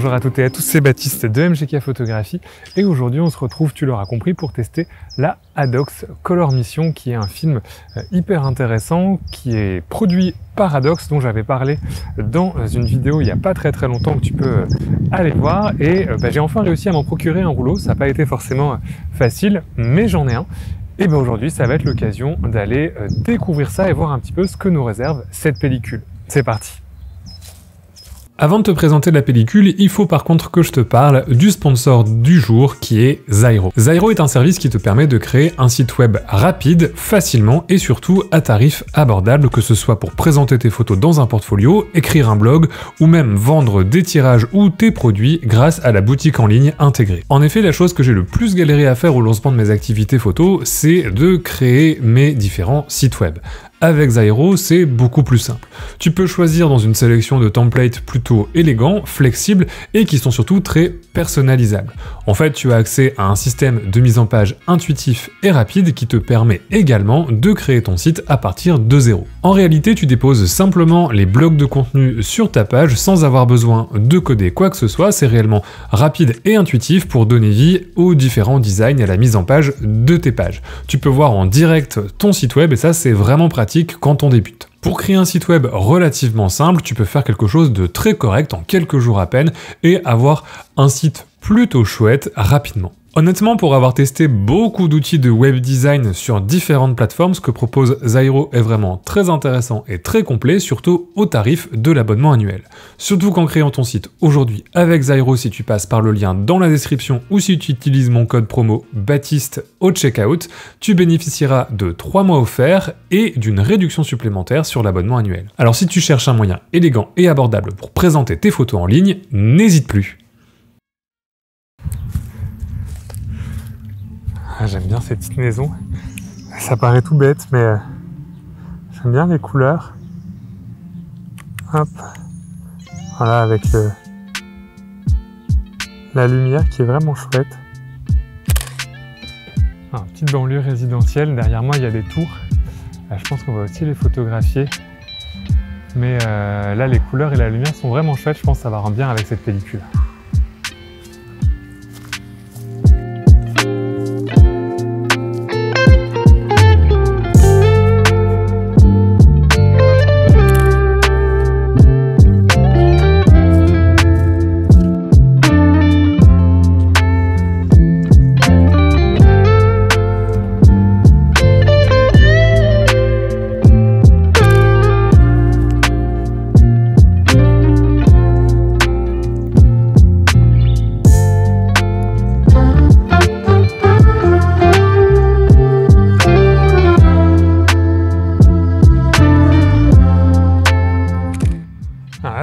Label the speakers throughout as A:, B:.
A: Bonjour à toutes et à tous, c'est Baptiste de MGK Photographie et aujourd'hui on se retrouve, tu l'auras compris, pour tester la Adox Color Mission qui est un film hyper intéressant qui est produit par Adox dont j'avais parlé dans une vidéo il n'y a pas très longtemps que tu peux aller voir et j'ai enfin réussi à m'en procurer un rouleau. Ça n'a pas été forcément facile mais j'en ai un. Et aujourd'hui ça va être l'occasion d'aller découvrir ça et voir un petit peu ce que nous réserve cette pellicule. C'est parti! Avant de te présenter la pellicule, il faut par contre que je te parle du sponsor du jour qui est Zyro. Zyro est un service qui te permet de créer un site web rapide, facilement et surtout à tarif abordable, que ce soit pour présenter tes photos dans un portfolio, écrire un blog ou même vendre des tirages ou tes produits grâce à la boutique en ligne intégrée. En effet, la chose que j'ai le plus galéré à faire au lancement de mes activités photo, c'est de créer mes différents sites web. Avec Zyro, c'est beaucoup plus simple. Tu peux choisir dans une sélection de templates plutôt élégants, flexibles et qui sont surtout très personnalisables. En fait, tu as accès à un système de mise en page intuitif et rapide qui te permet également de créer ton site à partir de zéro. En réalité, tu déposes simplement les blocs de contenu sur ta page sans avoir besoin de coder quoi que ce soit. C'est réellement rapide et intuitif pour donner vie aux différents designs et à la mise en page de tes pages. Tu peux voir en direct ton site web et ça, c'est vraiment pratique quand on débute. Pour créer un site web relativement simple, tu peux faire quelque chose de très correct en quelques jours à peine et avoir un site plutôt chouette rapidement. Honnêtement, pour avoir testé beaucoup d'outils de web design sur différentes plateformes, ce que propose Zyro est vraiment très intéressant et très complet, surtout au tarif de l'abonnement annuel. Surtout qu'en créant ton site aujourd'hui avec Zyro, si tu passes par le lien dans la description ou si tu utilises mon code promo Baptiste au checkout, tu bénéficieras de 3 mois offerts et d'une réduction supplémentaire sur l'abonnement annuel. Alors si tu cherches un moyen élégant et abordable pour présenter tes photos en ligne, n'hésite plus. J'aime bien ces petites maisons, ça paraît tout bête mais j'aime bien les couleurs. Hop, voilà, avec la lumière qui est vraiment chouette. Alors, petite banlieue résidentielle, derrière moi il y a des tours, je pense qu'on va aussi les photographier. Mais là les couleurs et la lumière sont vraiment chouettes, je pense que ça va rendre bien avec cette pellicule.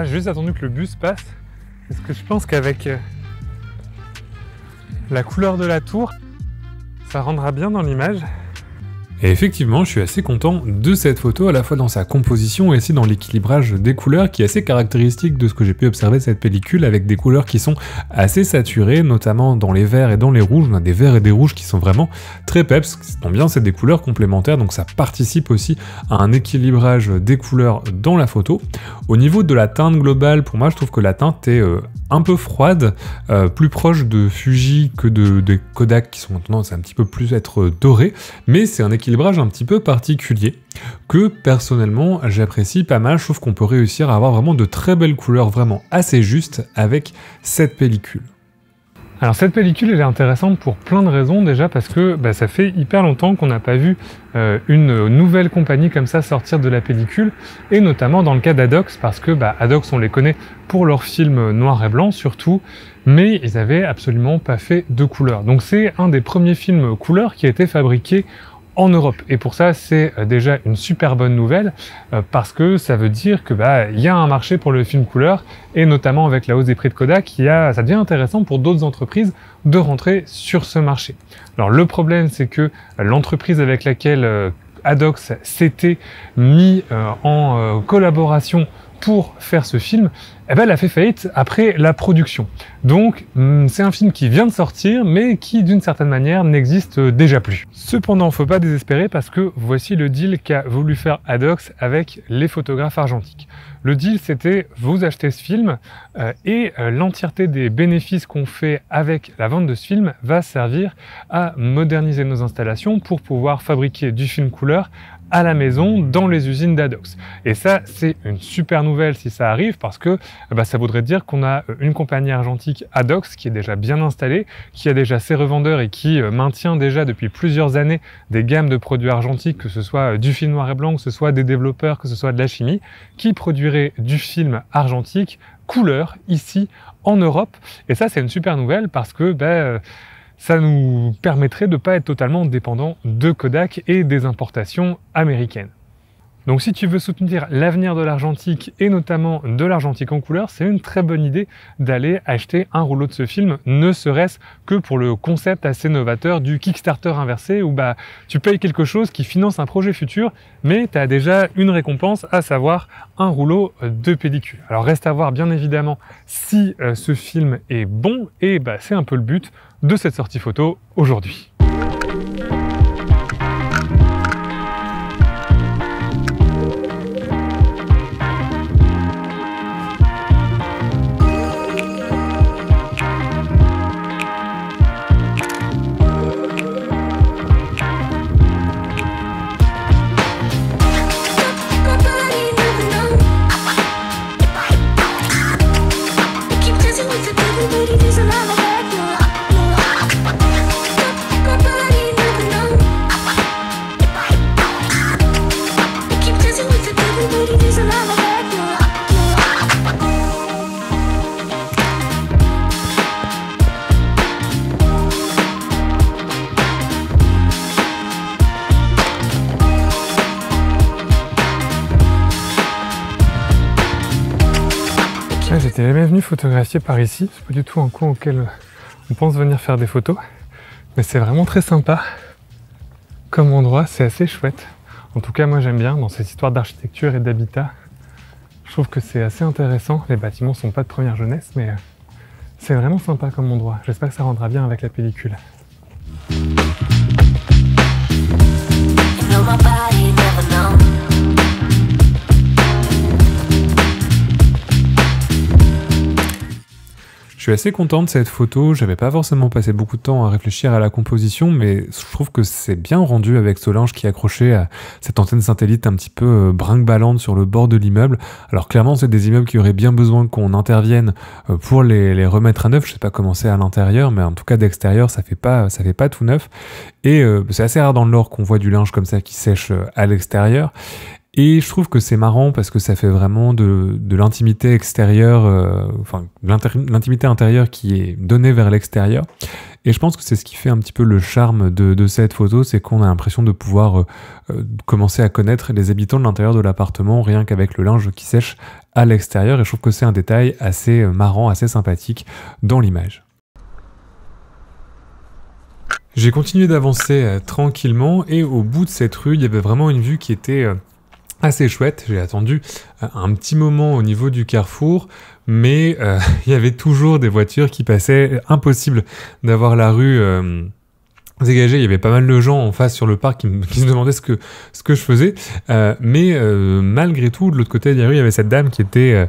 A: J'ai juste attendu que le bus passe, parce que je pense qu'avec la couleur de la tour, ça rendra bien dans l'image. Et effectivement, je suis assez content de cette photo, à la fois dans sa composition et aussi dans l'équilibrage des couleurs, qui est assez caractéristique de ce que j'ai pu observer de cette pellicule, avec des couleurs qui sont assez saturées, notamment dans les verts et dans les rouges. On a des verts et des rouges qui sont vraiment très peps. Ce qui tombe bien, c'est des couleurs complémentaires, donc ça participe aussi à un équilibrage des couleurs dans la photo. Au niveau de la teinte globale, pour moi, je trouve que la teinte est un peu froide, plus proche de Fuji que des Kodak qui sont tendance à un petit peu plus être dorés, mais c'est un équilibrage un petit peu particulier que personnellement j'apprécie pas mal. Je trouve qu'on peut réussir à avoir vraiment de très belles couleurs vraiment assez justes avec cette pellicule. Alors cette pellicule elle est intéressante pour plein de raisons, déjà parce que ça fait hyper longtemps qu'on n'a pas vu une nouvelle compagnie comme ça sortir de la pellicule, et notamment dans le cas d'Adox, parce que Adox on les connaît pour leurs films noir et blanc surtout, mais ils avaient absolument pas fait de couleur. Donc c'est un des premiers films couleur qui a été fabriqué en Europe, et pour ça c'est déjà une super bonne nouvelle parce que ça veut dire que il y a un marché pour le film couleur, et notamment avec la hausse des prix de Kodak, ça devient intéressant pour d'autres entreprises de rentrer sur ce marché. Alors le problème c'est que l'entreprise avec laquelle Adox s'était mis en collaboration pour faire ce film, eh ben, elle a fait faillite après la production. Donc c'est un film qui vient de sortir, mais qui d'une certaine manière n'existe déjà plus. Cependant, faut pas désespérer parce que voici le deal qu'a voulu faire Adox avec les photographes argentiques. Le deal, c'était vous achetez ce film et l'entièreté des bénéfices qu'on fait avec la vente de ce film va servir à moderniser nos installations pour pouvoir fabriquer du film couleur à la maison dans les usines d'Adox. Et ça, c'est une super nouvelle si ça arrive parce que ça voudrait dire qu'on a une compagnie argentique Adox qui est déjà bien installée, qui a déjà ses revendeurs et qui maintient déjà depuis plusieurs années des gammes de produits argentiques, que ce soit du film noir et blanc, que ce soit des développeurs, que ce soit de la chimie, qui produirait du film argentique couleur ici en Europe. Et ça, c'est une super nouvelle parce que ça nous permettrait de ne pas être totalement dépendant de Kodak et des importations américaines. Donc si tu veux soutenir l'avenir de l'argentique et notamment de l'argentique en couleur, c'est une très bonne idée d'aller acheter un rouleau de ce film, ne serait-ce que pour le concept assez novateur du Kickstarter inversé où tu payes quelque chose qui finance un projet futur, mais tu as déjà une récompense, à savoir un rouleau de pellicule. Alors reste à voir bien évidemment si ce film est bon et c'est un peu le but de cette sortie photo aujourd'hui. J'étais jamais venu photographier par ici, c'est pas du tout un coin auquel on pense venir faire des photos, mais c'est vraiment très sympa comme endroit, c'est assez chouette. En tout cas moi j'aime bien dans cette histoire d'architecture et d'habitat, je trouve que c'est assez intéressant, les bâtiments sont pas de première jeunesse mais c'est vraiment sympa comme endroit, j'espère que ça rendra bien avec la pellicule. Je suis assez content de cette photo, j'avais pas forcément passé beaucoup de temps à réfléchir à la composition, mais je trouve que c'est bien rendu avec Solange qui est accroché à cette antenne satellite un petit peu brinque-ballante sur le bord de l'immeuble. Alors clairement c'est des immeubles qui auraient bien besoin qu'on intervienne pour les remettre à neuf, je sais pas comment c'est à l'intérieur, mais en tout cas d'extérieur ça fait pas tout neuf. Et c'est assez rare dans le Nord qu'on voit du linge comme ça qui sèche à l'extérieur. Et je trouve que c'est marrant parce que ça fait vraiment de l'intimité extérieure, l'intimité intérieure qui est donnée vers l'extérieur. Et je pense que c'est ce qui fait un petit peu le charme de cette photo, c'est qu'on a l'impression de pouvoir commencer à connaître les habitants de l'intérieur de l'appartement rien qu'avec le linge qui sèche à l'extérieur. Et je trouve que c'est un détail assez marrant, assez sympathique dans l'image. J'ai continué d'avancer tranquillement et au bout de cette rue, il y avait vraiment une vue qui était assez chouette. J'ai attendu un petit moment au niveau du carrefour, mais il y avait toujours des voitures qui passaient. Impossible d'avoir la rue dégagée. Il y avait pas mal de gens en face sur le parc qui se demandaient ce que je faisais. Mais malgré tout, de l'autre côté de la rue, il y avait cette dame qui était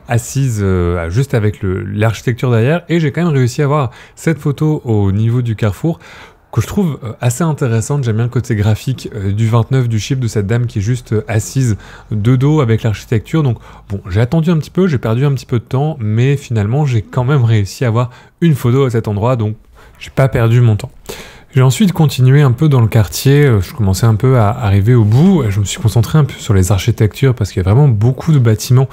A: assise juste avec l'architecture derrière. Et j'ai quand même réussi à avoir cette photo au niveau du carrefour, que je trouve assez intéressante. J'aime bien le côté graphique du 29 du chiffre de cette dame qui est juste assise de dos avec l'architecture. Donc bon, j'ai attendu un petit peu, j'ai perdu un petit peu de temps, mais finalement j'ai quand même réussi à avoir une photo à cet endroit, donc j'ai pas perdu mon temps. J'ai ensuite continué un peu dans le quartier, je commençais un peu à arriver au bout, je me suis concentré un peu sur les architectures parce qu'il y a vraiment beaucoup de bâtiments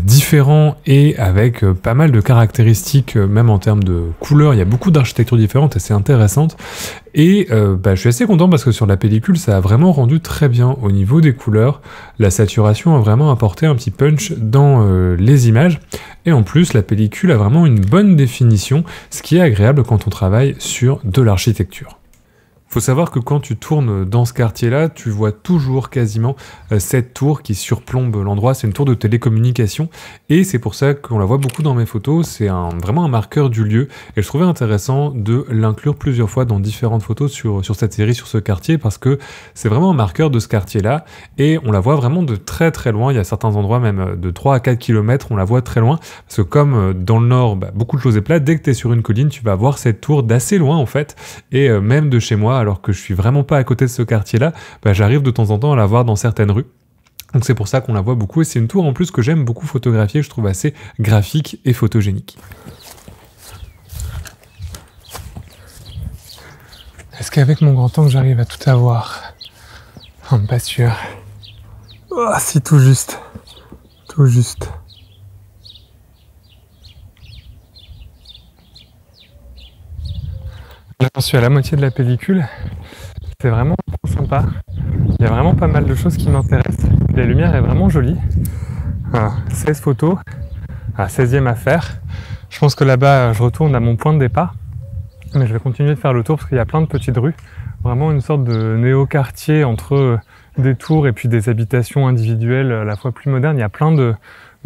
A: différents et avec pas mal de caractéristiques, même en termes de couleurs, il y a beaucoup d'architectures différentes et c'est intéressante. Et je suis assez content parce que sur la pellicule, ça a vraiment rendu très bien au niveau des couleurs. La saturation a vraiment apporté un petit punch dans les images. Et en plus, la pellicule a vraiment une bonne définition, ce qui est agréable quand on travaille sur de l'architecture. Faut savoir que quand tu tournes dans ce quartier-là, tu vois toujours quasiment cette tour qui surplombe l'endroit. C'est une tour de télécommunication et c'est pour ça qu'on la voit beaucoup dans mes photos. C'est vraiment un marqueur du lieu et je trouvais intéressant de l'inclure plusieurs fois dans différentes photos sur cette série, sur ce quartier, parce que c'est vraiment un marqueur de ce quartier-là et on la voit vraiment de très très loin. Il y a certains endroits même de 3 à 4 km, on la voit très loin parce que comme dans le nord, beaucoup de choses est plate, dès que tu es sur une colline, tu vas voir cette tour d'assez loin en fait et même de chez moi, alors que je suis vraiment pas à côté de ce quartier-là, j'arrive de temps en temps à la voir dans certaines rues. Donc c'est pour ça qu'on la voit beaucoup et c'est une tour en plus que j'aime beaucoup photographier, je trouve assez graphique et photogénique. Est-ce qu'avec mon grand angle j'arrive à tout avoir? Pas sûr. Oh, si, tout juste. Tout juste. J'en suis à la moitié de la pellicule, c'est vraiment sympa, il y a vraiment pas mal de choses qui m'intéressent, la lumière est vraiment jolie. 16 photos, 16e à faire, je pense que là-bas je retourne à mon point de départ, mais je vais continuer de faire le tour parce qu'il y a plein de petites rues, vraiment une sorte de néo-quartier entre des tours et puis des habitations individuelles à la fois plus modernes, il y a plein de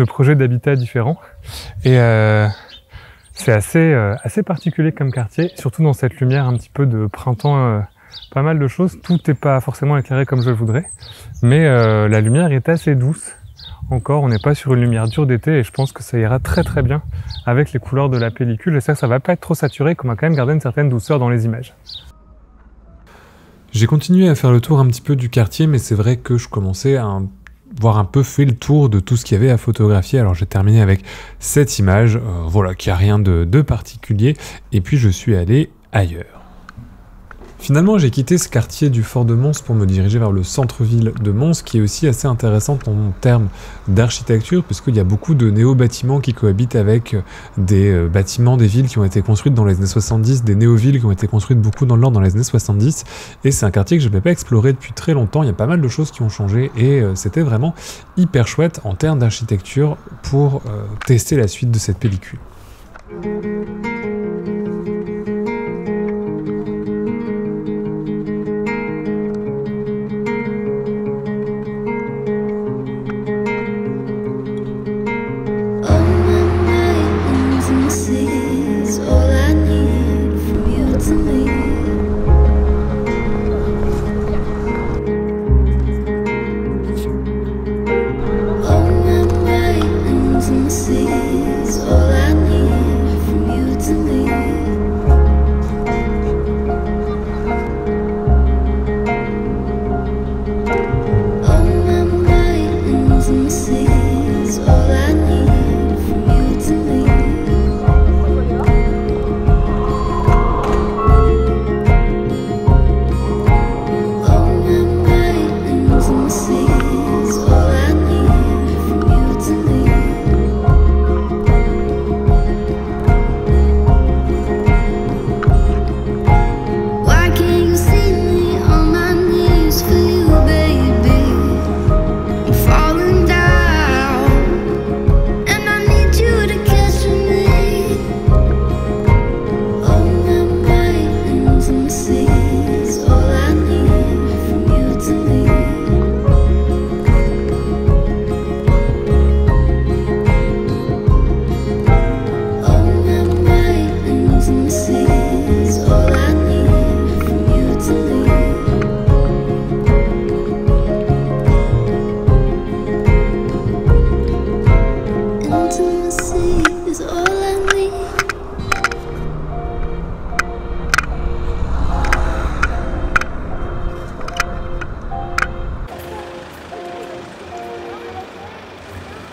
A: projets d'habitat différents et c'est assez particulier comme quartier, surtout dans cette lumière un petit peu de printemps, pas mal de choses. Tout n'est pas forcément éclairé comme je le voudrais, mais la lumière est assez douce. Encore, on n'est pas sur une lumière dure d'été et je pense que ça ira très très bien avec les couleurs de la pellicule. J'espère que ça va pas être trop saturé, qu'on va quand même garder une certaine douceur dans les images. J'ai continué à faire le tour un petit peu du quartier, mais c'est vrai que je commençais à voir un peu fait le tour de tout ce qu'il y avait à photographier. Alors j'ai terminé avec cette image, voilà, qui a rien de particulier, et puis je suis allé ailleurs. Finalement, j'ai quitté ce quartier du Fort de Mons pour me diriger vers le centre-ville de Mons, qui est aussi assez intéressant en termes d'architecture, puisqu'il y a beaucoup de néo-bâtiments qui cohabitent avec des bâtiments des villes qui ont été construites dans les années 70, des néo-villes qui ont été construites beaucoup dans le nord dans les années 70, et c'est un quartier que je n'avais pas exploré depuis très longtemps. Il y a pas mal de choses qui ont changé, et c'était vraiment hyper chouette en termes d'architecture pour tester la suite de cette pellicule.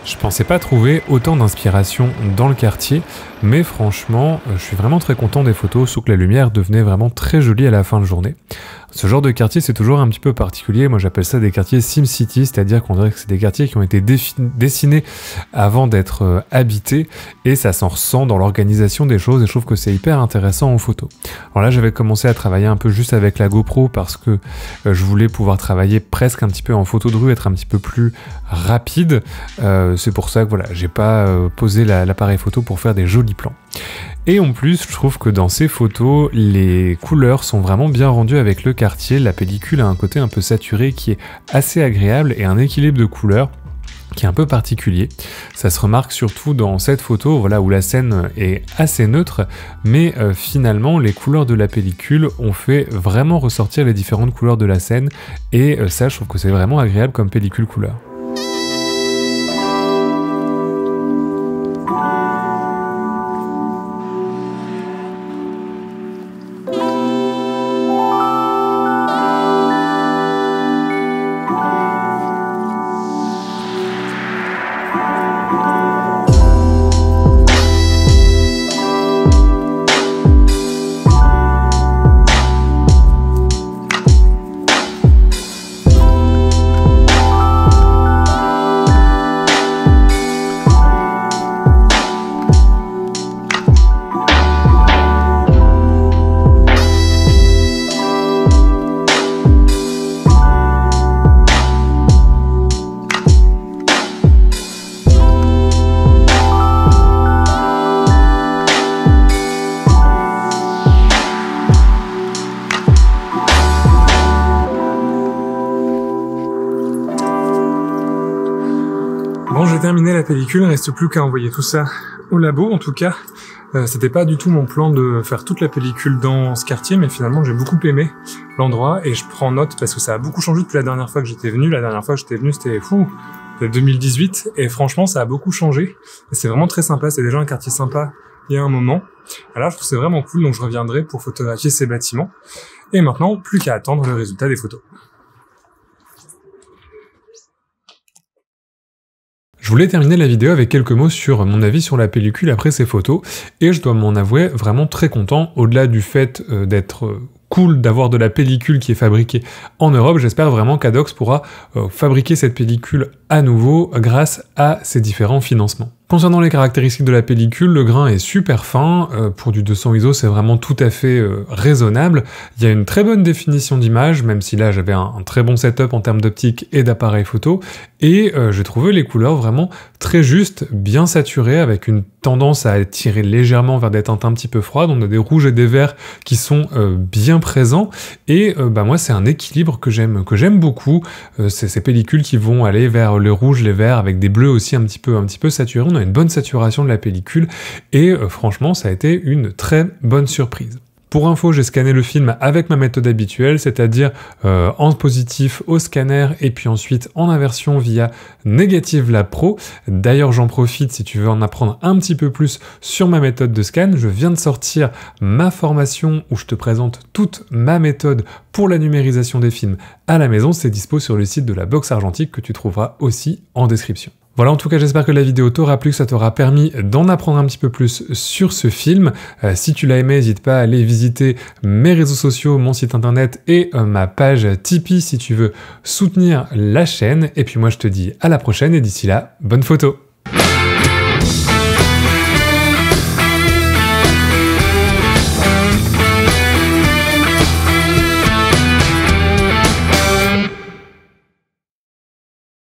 A: Je pensais pas trouver autant d'inspiration dans le quartier, mais franchement, je suis vraiment très content des photos, sauf que la lumière devenait vraiment très jolie à la fin de journée. Ce genre de quartier, c'est toujours un petit peu particulier. Moi, j'appelle ça des quartiers SimCity, c'est-à-dire qu'on dirait que c'est des quartiers qui ont été dessinés avant d'être habités, et ça s'en ressent dans l'organisation des choses, et je trouve que c'est hyper intéressant en photo. Alors là, j'avais commencé à travailler un peu juste avec la GoPro, parce que je voulais pouvoir travailler presque un petit peu en photo de rue, être un petit peu plus rapide. C'est pour ça que voilà, j'ai pas posé l'appareil photo pour faire des jolies joli plan. Et en plus, je trouve que dans ces photos, les couleurs sont vraiment bien rendues avec le quartier. La pellicule a un côté un peu saturé qui est assez agréable et un équilibre de couleurs qui est un peu particulier. Ça se remarque surtout dans cette photo, voilà, où la scène est assez neutre, mais finalement les couleurs de la pellicule ont fait vraiment ressortir les différentes couleurs de la scène, et ça, je trouve que c'est vraiment agréable comme pellicule couleur.
B: Bon, j'ai terminé la pellicule, il ne reste plus qu'à envoyer tout ça au labo. En tout cas, c'était pas du tout mon plan de faire toute la pellicule dans ce quartier, mais finalement j'ai beaucoup aimé l'endroit et je prends note parce que ça a beaucoup changé depuis la dernière fois que j'étais venu. La dernière fois que j'étais venu, c'était 2018, et franchement ça a beaucoup changé. C'est vraiment très sympa, c'est déjà un quartier sympa il y a un moment. Alors je trouve que c'est vraiment cool, donc je reviendrai pour photographier ces bâtiments. Et maintenant, plus qu'à attendre le résultat des photos.
A: Je voulais terminer la vidéo avec quelques mots sur mon avis sur la pellicule après ces photos, et je dois m'en avouer vraiment très content, au-delà du fait d'être cool d'avoir de la pellicule qui est fabriquée en Europe. J'espère vraiment qu'Adox pourra fabriquer cette pellicule à nouveau grâce à ces différents financements. Concernant les caractéristiques de la pellicule, le grain est super fin, pour du 200 ISO c'est vraiment tout à fait raisonnable. Il y a une très bonne définition d'image, même si là j'avais un très bon setup en termes d'optique et d'appareil photo, et j'ai trouvé les couleurs vraiment très justes, bien saturées, avec une tendance à tirer légèrement vers des teintes un petit peu froides. On a des rouges et des verts qui sont bien présents, et moi c'est un équilibre que j'aime beaucoup. C'est ces pellicules qui vont aller vers le rouge, les verts, avec des bleus aussi un petit peu saturés. On a une bonne saturation de la pellicule, et franchement ça a été une très bonne surprise. Pour info, j'ai scanné le film avec ma méthode habituelle, c'est-à-dire en positif au scanner et puis ensuite en inversion via Negative Lab Pro. D'ailleurs, j'en profite si tu veux en apprendre un petit peu plus sur ma méthode de scan. Je viens de sortir ma formation où je te présente toute ma méthode pour la numérisation des films à la maison. C'est dispo sur le site de la Box Argentique que tu trouveras aussi en description. Voilà, en tout cas, j'espère que la vidéo t'aura plu, que ça t'aura permis d'en apprendre un petit peu plus sur ce film. Si tu l'as aimé, n'hésite pas à aller visiter mes réseaux sociaux, mon site internet et ma page Tipeee si tu veux soutenir la chaîne. Et puis moi, je te dis à la prochaine, et d'ici là, bonne photo!